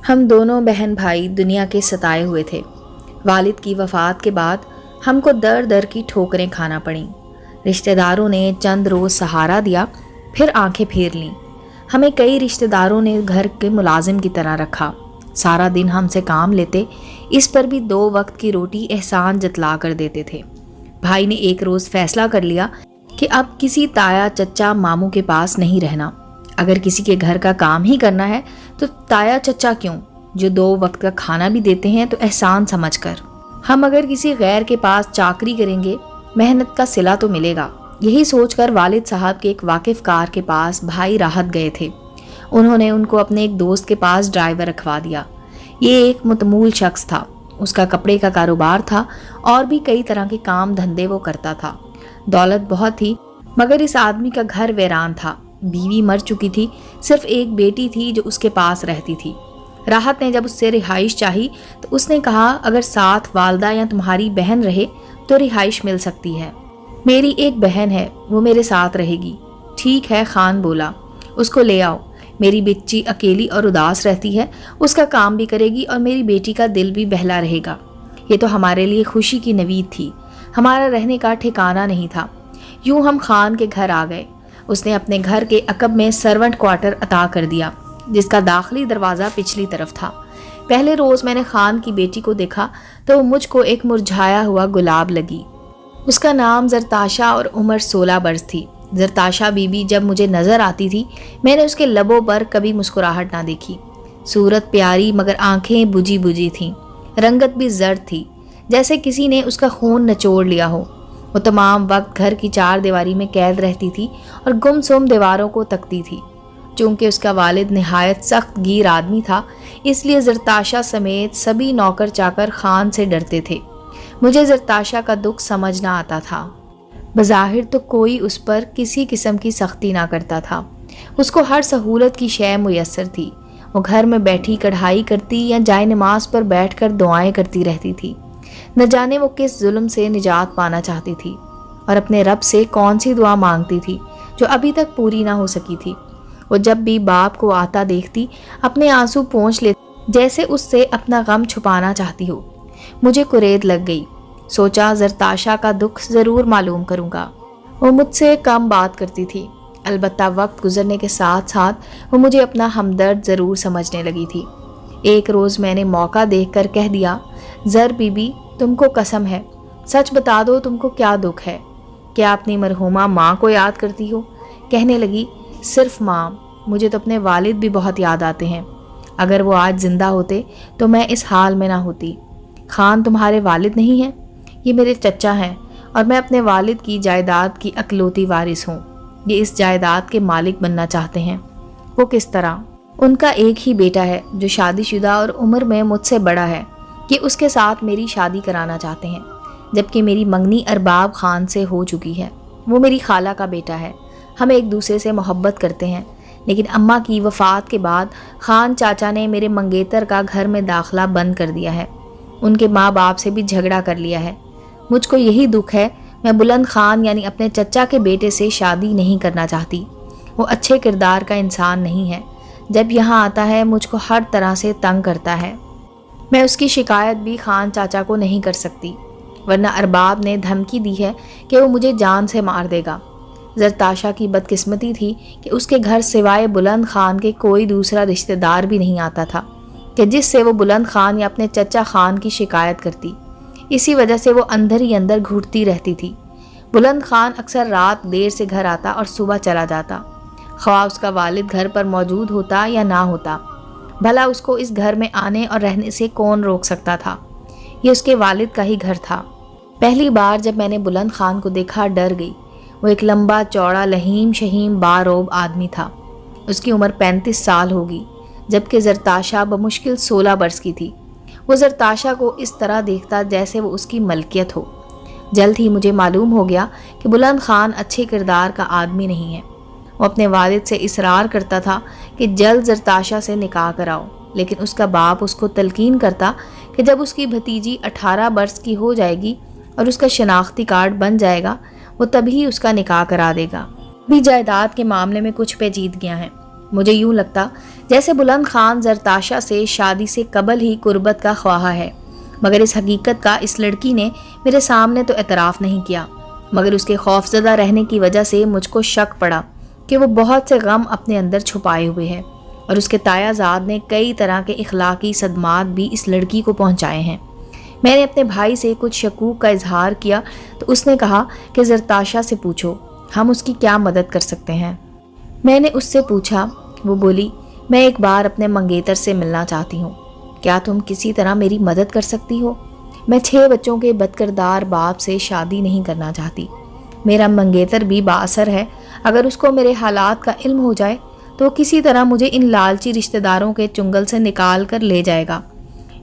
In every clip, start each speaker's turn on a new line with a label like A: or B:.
A: ہم دونوں بہن بھائی دنیا کے ستائے ہوئے تھے۔ والد کی وفات کے بعد ہم کو در در کی ٹھوکریں کھانا پڑیں۔ رشتہ داروں نے چند روز سہارا دیا، پھر آنکھیں پھیر لیں۔ ہمیں کئی رشتہ داروں نے گھر کے ملازم کی طرح رکھا، سارا دن ہم سے کام لیتے، اس پر بھی 2 وقت کی روٹی احسان جتلا کر دیتے تھے۔ بھائی نے ایک روز فیصلہ کر لیا کہ اب کسی تایا چچا ماموں کے پاس نہیں رہنا۔ اگر کسی کے گھر کا کام ہی کرنا ہے تو تایا چچا کیوں، جو 2 وقت کا کھانا بھی دیتے ہیں تو احسان سمجھ کر۔ ہم اگر کسی غیر کے پاس چاکری کریں گے، محنت کا صلہ تو ملے گا۔ یہی سوچ کر والد صاحب کے ایک واقف کار کے پاس بھائی راحت گئے تھے۔ انہوں نے ان کو اپنے ایک دوست کے پاس ڈرائیور رکھوا دیا۔ یہ ایک متمول شخص تھا، اس کا کپڑے کا کاروبار تھا اور بھی کئی طرح کے کام دھندے وہ کرتا تھا۔ دولت بہت تھی، مگر اس آدمی کا گھر ویران تھا، بیوی مر چکی تھی، صرف ایک بیٹی تھی جو اس کے پاس رہتی تھی۔ راحت نے جب اس سے رہائش چاہی تو اس نے کہا اگر ساتھ والدہ یا تمہاری بہن رہے تو رہائش مل سکتی ہے۔ میری ایک بہن ہے، وہ میرے ساتھ رہے گی۔ ٹھیک ہے، خان بولا، اس کو لے آؤ۔ میری بچی اکیلی اور اداس رہتی ہے، اس کا کام بھی کرے گی اور میری بیٹی کا دل بھی بہلا رہے گا۔ یہ تو ہمارے لیے خوشی کی نوید تھی، ہمارا رہنے کا ٹھکانہ نہیں تھا۔ یوں ہم خان کے گھر آ گئے۔ اس نے اپنے گھر کے عقب میں سرونٹ کوارٹر عطا کر دیا، جس کا داخلی دروازہ پچھلی طرف تھا۔ پہلے روز میں نے خان کی بیٹی کو دیکھا تو وہ مجھ کو ایک مرجھایا ہوا گلاب لگی۔ اس کا نام زرتاشا اور عمر 16 برس تھی۔ زرتاشا بی بی جب مجھے نظر آتی تھی، میں نے اس کے لبوں پر کبھی مسکراہٹ نہ دیکھی۔ صورت پیاری مگر آنکھیں بجھی بجھی تھیں، رنگت بھی زرد تھی، جیسے کسی نے اس کا خون نچوڑ لیا ہو۔ وہ تمام وقت گھر کی 4 دیواری میں قید رہتی تھی اور گمسم دیواروں کو تکتی تھی۔ چونکہ اس کا والد نہایت سخت گیر آدمی تھا، اس لیے زرتاشا سمیت سبھی نوکر چاکر خان سے ڈرتے تھے۔ مجھے زرتاشا کا دکھ سمجھ نہ آتا تھا۔ بظاہر تو کوئی اس پر کسی قسم کی سختی نہ کرتا تھا، اس کو ہر سہولت کی شے میسر تھی۔ وہ گھر میں بیٹھی کڑھائی کرتی یا جائے نماز پر بیٹھ کر دعائیں کرتی رہتی تھی۔ نہ جانے وہ کس ظلم سے نجات پانا چاہتی تھی اور اپنے رب سے کون سی دعا مانگتی تھی جو ابھی تک پوری نہ ہو سکی تھی۔ وہ جب بھی باپ کو آتا دیکھتی اپنے آنسو پونچھ لیتی، جیسے اس سے اپنا غم چھپانا چاہتی ہو۔ مجھے کرید لگ گئی، سوچا زرتاشا کا دکھ ضرور معلوم کروں گا۔ وہ مجھ سے کم بات کرتی تھی، البتہ وقت گزرنے کے ساتھ ساتھ وہ مجھے اپنا ہمدرد ضرور سمجھنے لگی تھی۔ ایک روز میں نے موقع دیکھ کر کہہ دیا، زر بی بی، تم کو قسم ہے، سچ بتا دو تم کو کیا دکھ ہے؟ کیا اپنی مرحومہ ماں کو یاد کرتی ہو؟ کہنے لگی، صرف ماں، مجھے تو اپنے والد بھی بہت یاد آتے ہیں۔ اگر وہ آج زندہ ہوتے تو میں اس حال میں نہ ہوتی۔ خان تمہارے والد نہیں ہیں؟ یہ میرے چچا ہیں اور میں اپنے والد کی جائیداد کی اکلوتی وارث ہوں۔ یہ اس جائیداد کے مالک بننا چاہتے ہیں۔ وہ کس طرح؟ ان کا ایک ہی بیٹا ہے جو شادی شدہ اور عمر میں مجھ سے بڑا ہے، کہ اس کے ساتھ میری شادی کرانا چاہتے ہیں، جبکہ میری منگنی ارباب خان سے ہو چکی ہے۔ وہ میری خالہ کا بیٹا ہے، ہم ایک دوسرے سے محبت کرتے ہیں، لیکن اماں کی وفات کے بعد خان چاچا نے میرے منگیتر کا گھر میں داخلہ بند کر دیا ہے، ان کے ماں باپ سے بھی جھگڑا کر لیا ہے۔ مجھ کو یہی دکھ ہے، میں بلند خان یعنی اپنے چچا کے بیٹے سے شادی نہیں کرنا چاہتی۔ وہ اچھے کردار کا انسان نہیں ہے، جب یہاں آتا ہے مجھ کو ہر طرح سے تنگ کرتا ہے۔ میں اس کی شکایت بھی خان چاچا کو نہیں کر سکتی، ورنہ ارباب نے دھمکی دی ہے کہ وہ مجھے جان سے مار دے گا۔ زرتاشا کی بدقسمتی تھی کہ اس کے گھر سوائے بلند خان کے کوئی دوسرا رشتہ دار بھی نہیں آتا تھا کہ جس سے وہ بلند خان یا اپنے چچا خان کی شکایت کرتی۔ اسی وجہ سے وہ اندر ہی اندر گھٹتی رہتی تھی۔ بلند خان اکثر رات دیر سے گھر آتا اور صبح چلا جاتا، خواہ اس کا والد گھر پر موجود ہوتا یا نہ ہوتا۔ بھلا اس کو اس گھر میں آنے اور رہنے سے کون روک سکتا تھا؟ یہ اس کے والد کا ہی گھر تھا۔ پہلی بار جب میں نے بلند خان کو دیکھا ڈر گئی۔ وہ ایک لمبا چوڑا لہیم شہیم باروب آدمی تھا۔ اس کی عمر 35 سال ہوگی، جبکہ زرتاشا بمشکل 16 برس کی تھی۔ وہ زرتاشا کو اس طرح دیکھتا جیسے وہ اس کی ملکیت ہو۔ جلد ہی مجھے معلوم ہو گیا کہ بلند خان اچھے کردار کا آدمی نہیں ہے۔ وہ اپنے والد سے اصرار کرتا تھا کہ جلد زرتاشا سے نکاح کراؤ، لیکن اس کا باپ اس کو تلقین کرتا کہ جب اس کی بھتیجی 18 برس کی ہو جائے گی اور اس کا شناختی کارڈ بن جائے گا، وہ تبھی اس کا نکاح کرا دے گا۔ بھی جائیداد کے معاملے میں کچھ پیچیدگیاں ہیں۔ مجھے یوں لگتا جیسے بلند خان زرتاشا سے شادی سے قبل ہی قربت کا خواہاں ہے، مگر اس حقیقت کا اس لڑکی نے میرے سامنے تو اعتراف نہیں کیا، مگر اس کے خوفزدہ رہنے کی وجہ سے مجھ کو شک پڑا کہ وہ بہت سے غم اپنے اندر چھپائے ہوئے ہے، اور اس کے تایا زاد نے کئی طرح کے اخلاقی صدمات بھی اس لڑکی کو پہنچائے ہیں۔ میں نے اپنے بھائی سے کچھ شکوک کا اظہار کیا تو اس نے کہا کہ زرتاشا سے پوچھو، ہم اس کی کیا مدد کر سکتے ہیں۔ میں نے اس سے پوچھا، وہ بولی، میں ایک بار اپنے منگیتر سے ملنا چاہتی ہوں، کیا تم کسی طرح میری مدد کر سکتی ہو؟ میں 6 بچوں کے بدکردار باپ سے شادی نہیں کرنا چاہتی، میرا منگیتر بھی بااثر ہے، اگر اس کو میرے حالات کا علم ہو جائے تو کسی طرح مجھے ان لالچی رشتہ داروں کے چنگل سے نکال کر لے جائے گا۔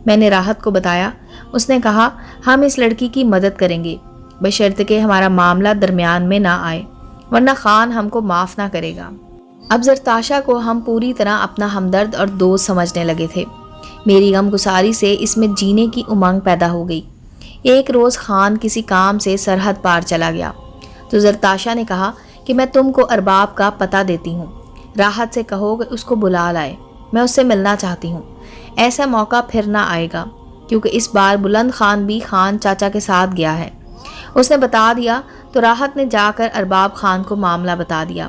A: میں نے راحت کو بتایا، اس نے کہا ہم اس لڑکی کی مدد کریں گے بشرط کہ ہمارا معاملہ درمیان میں نہ آئے، ورنہ خان ہم کو معاف نہ کرے گا۔ اب زرتاشا کو ہم پوری طرح اپنا ہمدرد اور دوست سمجھنے لگے تھے۔ میری غم گساری سے اس میں جینے کی امنگ پیدا ہو گئی۔ ایک روز خان کسی کام سے سرحد پار چلا گیا تو زرتاشا نے کہا کہ میں تم کو ارباب کا پتہ دیتی ہوں، راحت سے کہو کہ اس کو بلا لائے، میں اس سے ملنا چاہتی ہوں۔ ایسا موقع پھر نہ آئے گا، کیونکہ اس بار بلند خان بھی خان چاچا کے ساتھ گیا ہے۔ اس نے بتا دیا تو راحت نے جا کر ارباب خان کو معاملہ بتا دیا،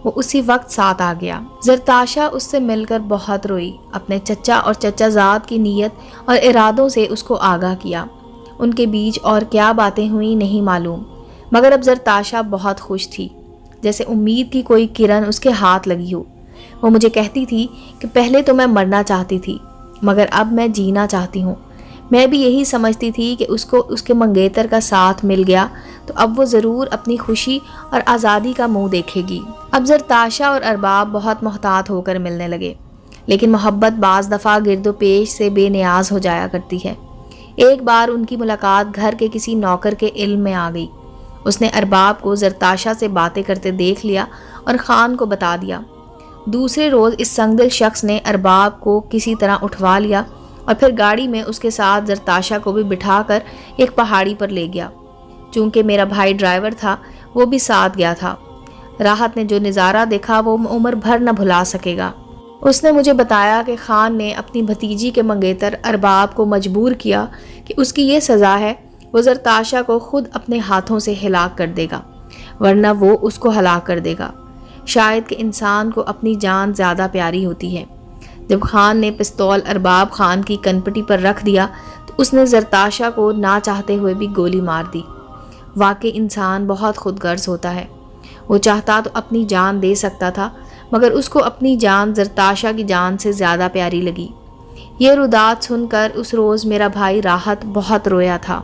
A: وہ اسی وقت ساتھ آ گیا۔ زرتاشا اس سے مل کر بہت روئی، اپنے چچا اور چچا زاد کی نیت اور ارادوں سے اس کو آگاہ کیا۔ ان کے بیچ اور کیا باتیں ہوئیں نہیں معلوم، مگر اب زرتاشا بہت خوش تھی، جیسے امید کی کوئی کرن اس کے ہاتھ لگی ہو۔ وہ مجھے کہتی تھی کہ پہلے تو میں مرنا چاہتی تھی، مگر اب میں جینا چاہتی ہوں۔ میں بھی یہی سمجھتی تھی کہ اس کو اس کے منگیتر کا ساتھ مل گیا تو اب وہ ضرور اپنی خوشی اور آزادی کا منہ دیکھے گی۔ اب زرتاشا اور ارباب بہت محتاط ہو کر ملنے لگے، لیکن محبت بعض دفعہ گرد و پیش سے بے نیاز ہو جایا کرتی ہے۔ ایک بار ان کی ملاقات گھر کے کسی نوکر کے علم میں آ گئی۔ اس نے ارباب کو زرتاشا سے باتیں کرتے دیکھ لیا اور خان کو بتا دیا۔ دوسرے روز اس سنگدل شخص نے ارباب کو کسی طرح اٹھوا لیا اور پھر گاڑی میں اس کے ساتھ زرتاشا کو بھی بٹھا کر ایک پہاڑی پر لے گیا۔ چونکہ میرا بھائی ڈرائیور تھا، وہ بھی ساتھ گیا تھا۔ راحت نے جو نظارہ دیکھا وہ عمر بھر نہ بھلا سکے گا۔ اس نے مجھے بتایا کہ خان نے اپنی بھتیجی کے منگیتر ارباب کو مجبور کیا کہ اس کی یہ سزا ہے، وہ زرتاشا کو خود اپنے ہاتھوں سے ہلاک کر دے گا، ورنہ وہ اس کو ہلاک کر دے گا۔ شاید کہ انسان کو اپنی جان زیادہ پیاری ہوتی ہے۔ جب خان نے پستول ارباب خان کی کنپٹی پر رکھ دیا تو اس نے زرتاشا کو نہ چاہتے ہوئے بھی گولی مار دی۔ واقعی انسان بہت خود غرض ہوتا ہے، وہ چاہتا تو اپنی جان دے سکتا تھا، مگر اس کو اپنی جان زرتاشا کی جان سے زیادہ پیاری لگی۔ یہ رودات سن کر اس روز میرا بھائی راحت بہت رویا تھا۔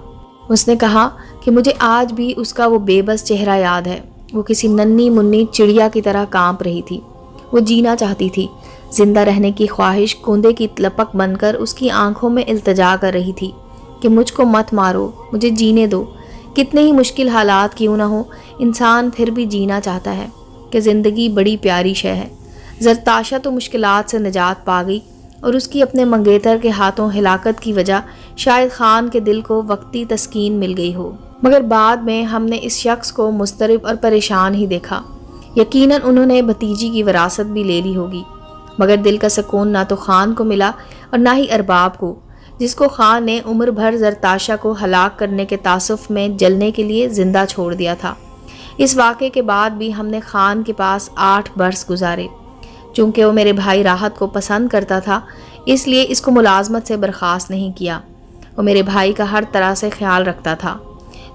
A: اس نے کہا کہ مجھے آج بھی اس کا وہ بے بس چہرہ یاد ہے، وہ کسی ننھی منی چڑیا کی طرح کانپ رہی تھی۔ وہ جینا چاہتی تھی، زندہ رہنے کی خواہش کوندے کی لپک بن کر اس کی آنکھوں میں التجا کر رہی تھی کہ مجھ کو مت مارو، مجھے جینے دو۔ کتنے ہی مشکل حالات کیوں نہ ہو، انسان پھر بھی جینا چاہتا ہے کہ زندگی بڑی پیاری شے ہے۔ زرتاشا تو مشکلات سے نجات پا گئی، اور اس کی اپنے منگیتر کے ہاتھوں ہلاکت کی وجہ شاید خان کے دل کو وقتی تسکین مل گئی ہو، مگر بعد میں ہم نے اس شخص کو مضطرب اور پریشان ہی دیکھا۔ یقیناً انہوں نے بھتیجی کی وراثت بھی لے لی ہوگی، مگر دل کا سکون نہ تو خان کو ملا اور نہ ہی ارباب کو، جس کو خان نے عمر بھر زرتاشا کو ہلاک کرنے کے تعصف میں جلنے کے لیے زندہ چھوڑ دیا تھا۔ اس واقعے کے بعد بھی ہم نے خان کے پاس 8 برس گزارے۔ چونکہ وہ میرے بھائی راحت کو پسند کرتا تھا، اس لیے اس کو ملازمت سے برخاست نہیں کیا۔ وہ میرے بھائی کا ہر طرح سے خیال رکھتا تھا۔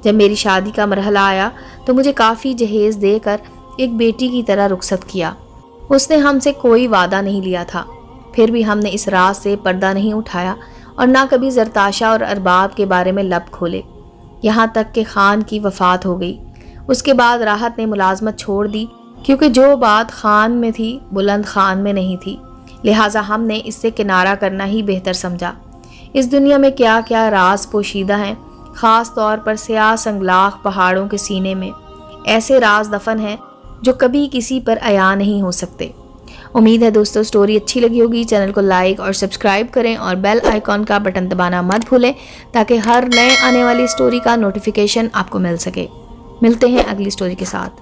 A: جب میری شادی کا مرحلہ آیا تو مجھے کافی جہیز دے کر ایک بیٹی کی طرح رخصت کیا۔ اس نے ہم سے کوئی وعدہ نہیں لیا تھا، پھر بھی ہم نے اس راز سے پردہ نہیں اٹھایا اور نہ کبھی زرتاشا اور ارباب کے بارے میں لب کھولے، یہاں تک کہ خان کی وفات ہو گئی۔ اس کے بعد راحت نے ملازمت چھوڑ دی، کیونکہ جو بات خان میں تھی بلند خان میں نہیں تھی، لہٰذا ہم نے اس سے کنارہ کرنا ہی بہتر سمجھا۔ اس دنیا میں کیا کیا راز پوشیدہ ہیں، خاص طور پر سیاہ سنگلاخ پہاڑوں کے سینے میں ایسے راز دفن ہیں جو کبھی کسی پر عیاں نہیں ہو سکتے۔ امید ہے دوستو سٹوری اچھی لگی ہوگی۔ چینل کو لائک اور سبسکرائب کریں اور بیل آئیکن کا بٹن دبانا مت بھولیں تاکہ ہر نئے آنے والی سٹوری کا نوٹیفیکیشن آپ کو مل سکے۔ ملتے ہیں اگلی سٹوری کے ساتھ۔